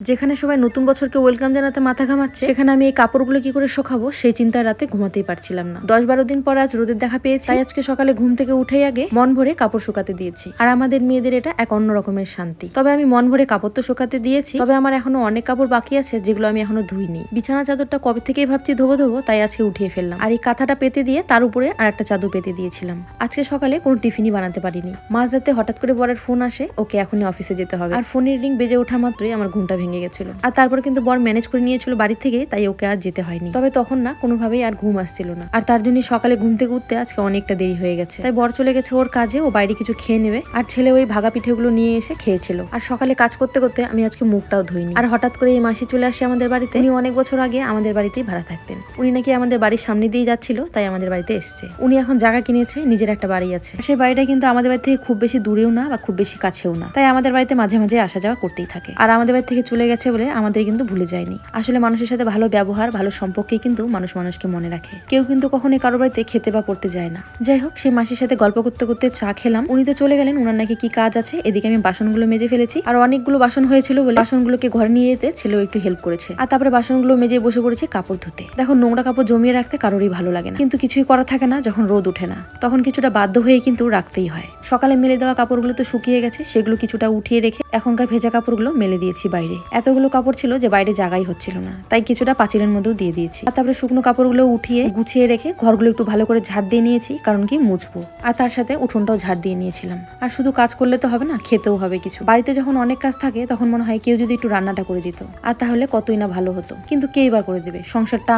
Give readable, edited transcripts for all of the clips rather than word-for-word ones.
যেখানে সবাই নতুন বছরকে ওয়েলকাম জানাতে মাথা ঘামাচ্ছে, সেখানে আমি এই কাপড়গুলো কি করে শুকাবো সেই চিন্তায় রাতে ঘুমাতেই পারছিলাম না। 10-12 দিন পর আজ রোদের দেখা পেয়েছি, তাই আজকে সকালে ঘুম থেকে উঠেই আগে মন ভরে কাপড় শুকাতে দিয়েছি। আর আমাদের মেয়েদের এটা এক অন্য রকমের শান্তি। তবে আমি মন ভরে কাপড় তো শুকাতে দিয়েছি, তবে আমার এখনো অনেক কাপড় বাকি আছে যেগুলো আমি এখনো ধুইনি। বিছানা চাদরটা কবে থেকেই ভাবছি ধোবো, তাই আজকে উঠিয়ে ফেললাম। আর এই কাঁথাটা পেতে দিয়ে তার উপরে আর একটা চাদর পেতে দিয়েছিলাম। আজকে সকালে কোনো টিফিনই বানাতে পারিনি। মাঝরাতে হঠাৎ করে বরের ফোন আসে, ওকে এখনই অফিসে যেতে হবে। আর ফোনের রিং বেজে ওঠা মাত্রই আমার ঘুমটা ভেঙে গেছিল। আর তারপর কিন্তু বর ম্যানেজ করে নিয়েছিল বাড়ি থেকে, তাই ওকে আর যেতে হয়নি। তবে তখন না কোনোভাবেই আর ঘুম আসছিল না। আর তার জন্য সকালে ঘুম থেকে উঠতে আজকে অনেকটা দেরি হয়ে গেছে। তাই বর চলে গেছে ওর কাজে, ও বাইরে কিছু খেয়ে নেবে। আর ছেলে ওই ভাগা পিঠেগুলো নিয়ে এসে খেয়েছিল। আর সকালে কাজ করতে করতে আমি আজকে মুখটাও ধুইনি। আর হঠাৎ করে এই মাসি চলে আসে আমাদের বাড়িতে। উনি অনেক বছর আগে আমাদের বাড়িতেই ভাড়া থাকতেন। উনি নাকি আমাদের বাড়ির সামনে দিয়ে যাচ্ছিল, তাই আমাদের বাড়িতে এসছে। উনি এখন জায়গা কিনেছে, নিজের একটা বাড়ি আছে। সেই বাড়িটা কিন্তু আমাদের বাড়ি থেকে খুব বেশি দূরেও না বা খুব বেশি কাছেও না, তাই আমাদের বাড়িতে মাঝে মাঝে আসা যাওয়া করতেই থাকে। আর আমাদের বাড়ি থেকে চলে গেছে বলে আমাদের কিন্তু ভুলে যায়নি। আসলে মানুষের সাথে ভালো ব্যবহার, ভালো সম্পর্কে কিন্তু মানুষ মানুষকে মনে রাখে। কেউ কিন্তু কখনোই কারো বাড়িতে খেতে বা পড়তে যায় না। যাই হোক, সেই মাসির সাথে গল্প করতে করতে চা খেলাম। উনি তো চলে গেলেন, উনার নাকি কি কাজ আছে। এদিকে আমি বাসনগুলো মেজে ফেলেছি। আর অনেকগুলো বাসন হয়েছিল বলে বাসনগুলোকে ঘরে নিয়ে যেতে ছেলেও একটু হেল্প করেছে। আর তারপরে বাসনগুলো মেজে বসে পড়েছি কাপড় ধুতে। দেখো, নোংরা কাপড় জমিয়ে রাখতে কারোরই ভালো লাগে না, কিন্তু কিছুই করা থাকে না। যখন রোদ উঠে না, তখন কিছুটা বাধ্য হয়ে কিন্তু রাখতেই হয়। সকালে মেলে দেওয়া কাপড়গুলো তো শুকিয়ে গেছে, সেগুলো কিছুটা উঠিয়ে রেখে এখনকার ভেজা কাপড়গুলো মেলে দিয়েছি বাইরে। এতগুলো কাপড় ছিল যে বাইরে জায়গাই হচ্ছিল না, তাই কিছুটা পাঁচিলের মধ্যেও দিয়ে দিয়েছি। আর তারপরে শুকনো কাপড়গুলো উঠিয়ে গুছিয়ে রেখে ঘরগুলো একটু ভালো করে ঝাড় দিয়ে নিয়েছি, কারণ কি মুছবো। আর তার সাথে উঠোনটাও ঝাড় দিয়ে নিয়েছিলাম। আর শুধু কাজ করলে তো হবে না, খেতেও হবে কিছু। বাড়িতে যখন অনেক কাজ থাকে তখন মনে হয় কেউ যদি একটু রান্নাটা করে দিত, আর তাহলে কতই না ভালো হতো। কিন্তু কেই বা করে দেবে? সংসারটা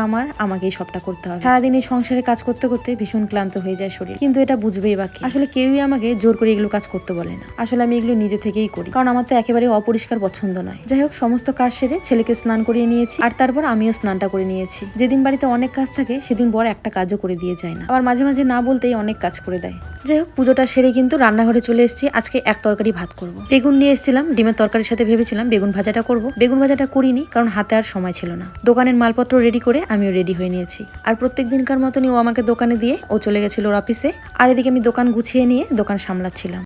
আমাকেই সবটা করতে হবে। সারাদিন এই সংসারে কাজ করতে করতে ভীষণ ক্লান্ত হয়ে যায় শরীর, কিন্তু এটা বুঝবেই বাকি। আসলে কেউই আমাকে জোর করে এগুলো কাজ করতে বলে না। আসলে আমি এগুলো নিজে থেকেই করি, কারণ আমার তো একেবারে অপরিষ্কার পছন্দ নয়। যাই হোক, সমস্ত কাজ সেরে ছেলেকে স্নান করিয়ে নিয়েছি। আর তারপর আমিও স্নানটা করে নিয়েছি। যেদিন বাড়িতে অনেক কাজ থাকে সেদিন বর একটা কাজও করে দিয়ে যায় না, আবার মাঝে মাঝে না বলতেই অনেক কাজ করে দেয়। যাই হোক, পুজোটা সেরে কিন্তু রান্নাঘরে চলে এসেছি। আজকে এক তরকারি ভাত করব। বেগুন নিয়ে এসেছিলাম, ডিমের তরকারির সাথে ভেবেছিলাম বেগুন ভাজাটা করব। বেগুন ভাজাটা করিনি, কারণ হাতে আর সময় ছিল না। দোকানের মালপত্র রেডি করে আমিও রেডি হয়ে নিয়েছি। আর প্রত্যেক দিনকার মতনই ও আমাকে দোকানে দিয়ে ও চলে গেছিল ওর অফিসে। আর এদিকে আমি দোকান গুছিয়ে নিয়ে দোকান সামলাচ্ছিলাম।